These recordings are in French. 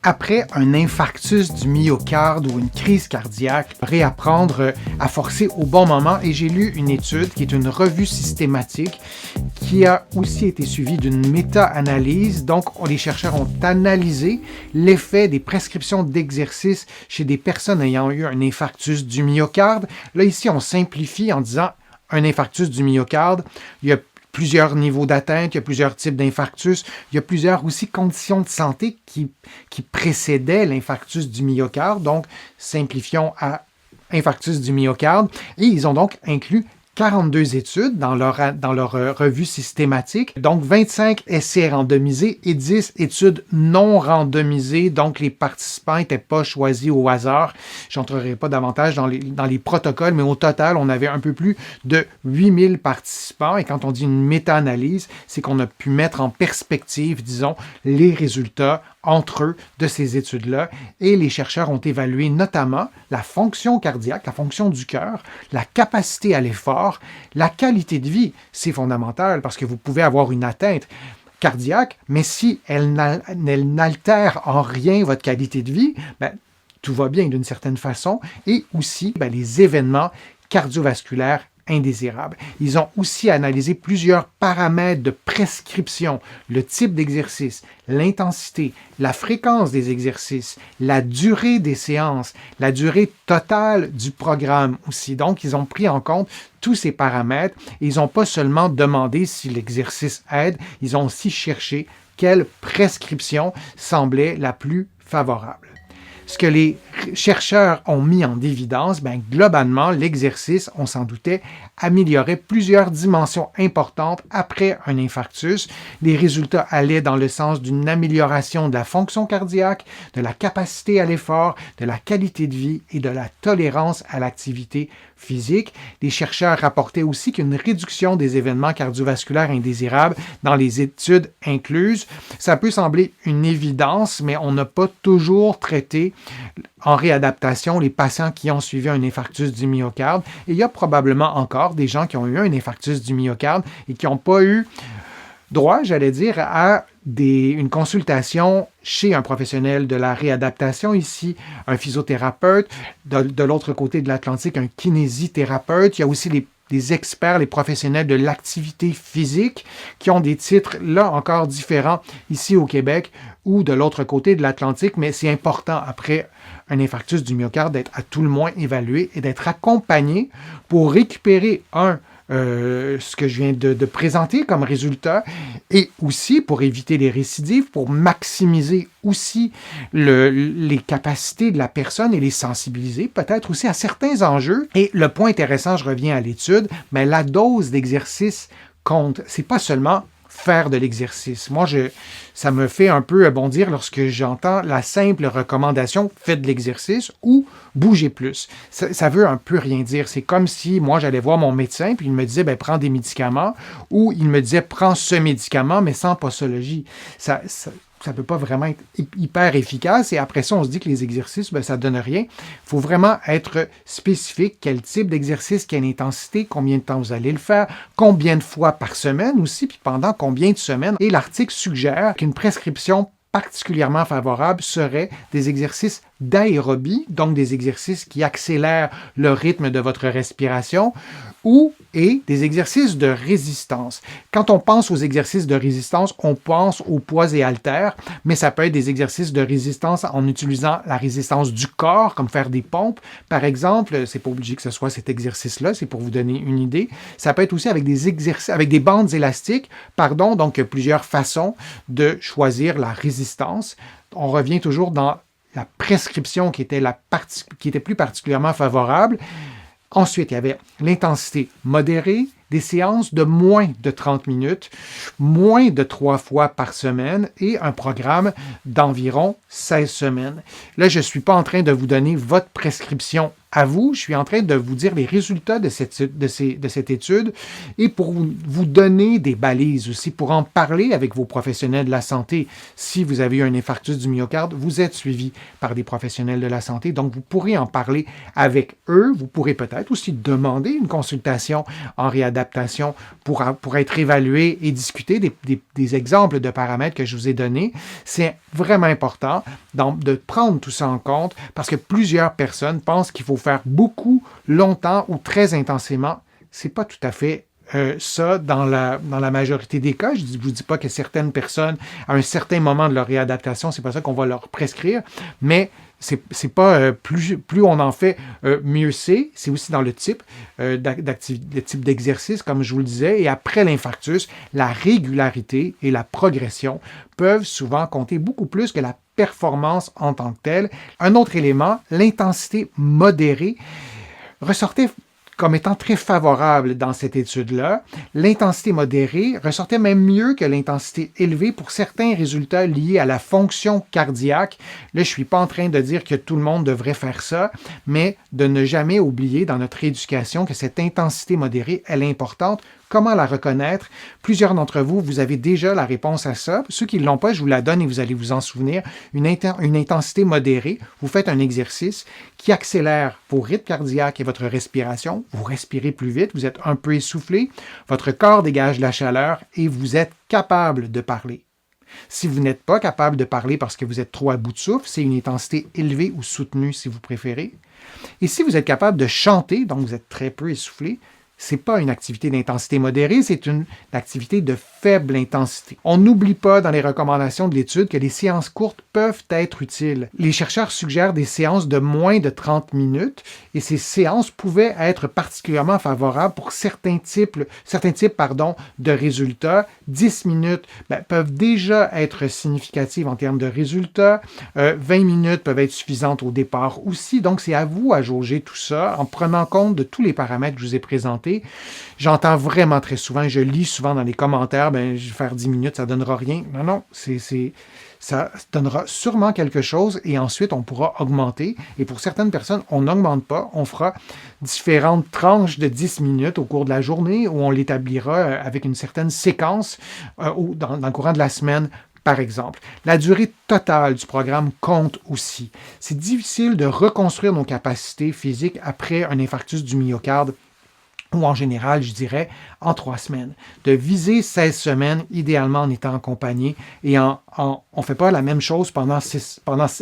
Après un infarctus du myocarde ou une crise cardiaque, réapprendre à forcer au bon moment et j'ai lu une étude qui est une revue systématique qui a aussi été suivie d'une méta-analyse. Donc, les chercheurs ont analysé l'effet des prescriptions d'exercice chez des personnes ayant eu un infarctus du myocarde. Là, ici, on simplifie en disant un infarctus du myocarde. Il y a plusieurs niveaux d'atteinte, il y a plusieurs types d'infarctus, il y a plusieurs aussi conditions de santé qui précédaient l'infarctus du myocarde, donc simplifions à infarctus du myocarde, et ils ont donc inclus 42 études dans leur revue systématique, donc 25 essais randomisés et 10 études non randomisées, donc les participants n'étaient pas choisis au hasard. Je n'entrerai pas davantage dans les protocoles, mais au total, on avait un peu plus de 8000 participants et quand on dit une méta-analyse, c'est qu'on a pu mettre en perspective, disons, les résultats entre eux de ces études-là et les chercheurs ont évalué notamment la fonction cardiaque, la fonction du cœur, la capacité à l'effort, la qualité de vie. C'est fondamental parce que vous pouvez avoir une atteinte cardiaque, mais si elle n'altère en rien votre qualité de vie, tout va bien d'une certaine façon et aussi les événements cardiovasculaires indésirables. Ils ont aussi analysé plusieurs paramètres de prescription, le type d'exercice, l'intensité, la fréquence des exercices, la durée des séances, la durée totale du programme aussi. Donc, ils ont pris en compte tous ces paramètres et ils n'ont pas seulement demandé si l'exercice aide, ils ont aussi cherché quelle prescription semblait la plus favorable. Ce que les chercheurs ont mis en évidence, globalement, l'exercice, on s'en doutait, améliorait plusieurs dimensions importantes après un infarctus. Les résultats allaient dans le sens d'une amélioration de la fonction cardiaque, de la capacité à l'effort, de la qualité de vie et de la tolérance à l'activité physique. Les chercheurs rapportaient aussi qu'une réduction des événements cardiovasculaires indésirables dans les études incluses. Ça peut sembler une évidence, mais on n'a pas toujours traité en réadaptation les patients qui ont suivi un infarctus du myocarde. Et il y a probablement encore des gens qui ont eu un infarctus du myocarde et qui n'ont pas eu droit, j'allais dire, à une consultation chez un professionnel de la réadaptation, ici un physiothérapeute, de l'autre côté de l'Atlantique, un kinésithérapeute. Il y a aussi les experts, les professionnels de l'activité physique qui ont des titres, là encore différents, ici au Québec ou de l'autre côté de l'Atlantique, mais c'est important après un infarctus du myocarde d'être à tout le moins évalué et d'être accompagné pour récupérer ce que je viens de présenter comme résultat et aussi pour éviter les récidives, pour maximiser aussi les capacités de la personne et les sensibiliser peut-être aussi à certains enjeux. Et le point intéressant, je reviens à l'étude, mais la dose d'exercice compte. C'est pas seulement faire de l'exercice. Moi, ça me fait un peu bondir lorsque j'entends la simple recommandation « faites de l'exercice » ou « bougez plus ». Ça veut un peu rien dire. C'est comme si moi, j'allais voir mon médecin puis il me disait « prends des médicaments » ou il me disait « prends ce médicament, mais sans posologie ». Ça ne peut pas vraiment être hyper efficace. Et après ça, on se dit que les exercices, ça ne donne rien. Il faut vraiment être spécifique. Quel type d'exercice, quelle intensité, combien de temps vous allez le faire, combien de fois par semaine aussi, puis pendant combien de semaines. Et l'article suggère qu'une prescription particulièrement favorable serait des exercices d'aérobie, donc des exercices qui accélèrent le rythme de votre respiration, et des exercices de résistance. Quand on pense aux exercices de résistance, on pense aux poids et haltères, mais ça peut être des exercices de résistance en utilisant la résistance du corps, comme faire des pompes, par exemple. C'est pas obligé que ce soit cet exercice-là, c'est pour vous donner une idée. Ça peut être aussi avec des exercices, avec des bandes élastiques, donc il y a plusieurs façons de choisir la résistance. On revient toujours dans la prescription qui était plus particulièrement favorable. Ensuite, il y avait l'intensité modérée, des séances de moins de 30 minutes, moins de 3 fois par semaine et un programme d'environ 16 semaines. Là, je ne suis pas en train de vous donner votre prescription à vous, je suis en train de vous dire les résultats de cette étude et pour vous donner des balises aussi, pour en parler avec vos professionnels de la santé. Si vous avez eu un infarctus du myocarde, vous êtes suivi par des professionnels de la santé, donc vous pourrez en parler avec eux. Vous pourrez peut-être aussi demander une consultation en réadaptation pour être évalué et discuter des exemples de paramètres que je vous ai donnés. C'est vraiment important de prendre tout ça en compte parce que plusieurs personnes pensent qu'il faut faire beaucoup, longtemps ou très intensément. C'est pas tout à fait ça dans la majorité des cas. Je ne vous dis pas que certaines personnes, à un certain moment de leur réadaptation, c'est pas ça qu'on va leur prescrire, mais c'est pas plus on en fait, mieux c'est. C'est aussi dans le type d'exercice, comme je vous le disais. Et après l'infarctus, la régularité et la progression peuvent souvent compter beaucoup plus que la performance en tant que telle. Un autre élément, l'intensité modérée, ressortait comme étant très favorable dans cette étude-là. L'intensité modérée ressortait même mieux que l'intensité élevée pour certains résultats liés à la fonction cardiaque. Là, je ne suis pas en train de dire que tout le monde devrait faire ça, mais de ne jamais oublier dans notre éducation que cette intensité modérée, elle est importante. Comment la reconnaître? Plusieurs d'entre vous, vous avez déjà la réponse à ça. Ceux qui ne l'ont pas, je vous la donne et vous allez vous en souvenir. Une intensité modérée, vous faites un exercice qui accélère vos rythmes cardiaques et votre respiration. Vous respirez plus vite, vous êtes un peu essoufflé, votre corps dégage de la chaleur et vous êtes capable de parler. Si vous n'êtes pas capable de parler parce que vous êtes trop à bout de souffle, c'est une intensité élevée ou soutenue si vous préférez. Et si vous êtes capable de chanter, donc vous êtes très peu essoufflé, ce n'est pas une activité d'intensité modérée, c'est une activité de faible intensité. On n'oublie pas dans les recommandations de l'étude que les séances courtes peuvent être utiles. Les chercheurs suggèrent des séances de moins de 30 minutes et ces séances pouvaient être particulièrement favorables pour certains types de résultats. 10 minutes peuvent déjà être significatives en termes de résultats. 20 minutes peuvent être suffisantes au départ aussi. Donc, c'est à vous à jauger tout ça en prenant compte de tous les paramètres que je vous ai présentés. J'entends vraiment très souvent, je lis souvent dans les commentaires, je vais faire 10 minutes, ça ne donnera rien. Non, ça donnera sûrement quelque chose et ensuite on pourra augmenter. Et pour certaines personnes, on n'augmente pas, on fera différentes tranches de 10 minutes au cours de la journée où on l'établira avec une certaine séquence dans le courant de la semaine. Par exemple, la durée totale du programme compte aussi. C'est difficile de reconstruire nos capacités physiques après un infarctus du myocarde ou en général, je dirais, en 3 semaines. De viser 16 semaines, idéalement en étant accompagné, et on ne fait pas la même chose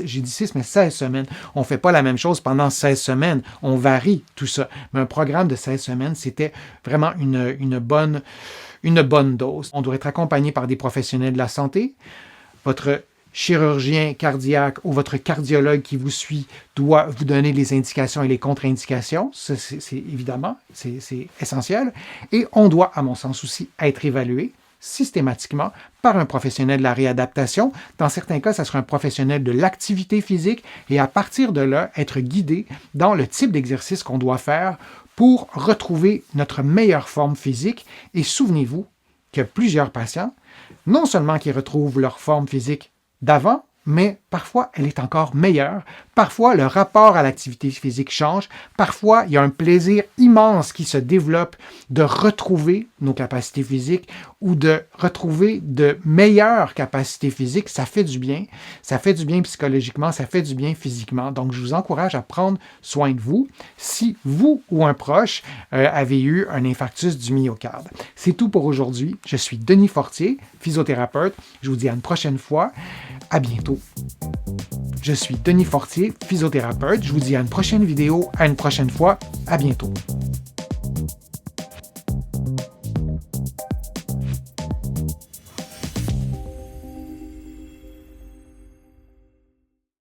j'ai dit 6, mais 16 semaines. On ne fait pas la même chose pendant 16 semaines. On varie tout ça. Mais un programme de 16 semaines, c'était vraiment une bonne dose. On doit être accompagné par des professionnels de la santé. Votre chirurgien cardiaque ou votre cardiologue qui vous suit doit vous donner les indications et les contre-indications. C'est évidemment, c'est essentiel. Et on doit, à mon sens aussi, être évalué systématiquement par un professionnel de la réadaptation. Dans certains cas, ça sera un professionnel de l'activité physique et à partir de là, être guidé dans le type d'exercice qu'on doit faire pour retrouver notre meilleure forme physique. Et souvenez-vous que plusieurs patients, non seulement qui retrouvent leur forme physique d'avant, mais parfois elle est encore meilleure. Parfois, le rapport à l'activité physique change. Parfois, il y a un plaisir immense qui se développe de retrouver nos capacités physiques ou de retrouver de meilleures capacités physiques. Ça fait du bien. Ça fait du bien psychologiquement, ça fait du bien physiquement. Donc, je vous encourage à prendre soin de vous si vous ou un proche avez eu un infarctus du myocarde. C'est tout pour aujourd'hui. Je suis Denis Fortier, physiothérapeute. Je vous dis à une prochaine fois. À bientôt. Je suis Denis Fortier, physiothérapeute. Je vous dis à une prochaine vidéo, à une prochaine fois. À bientôt.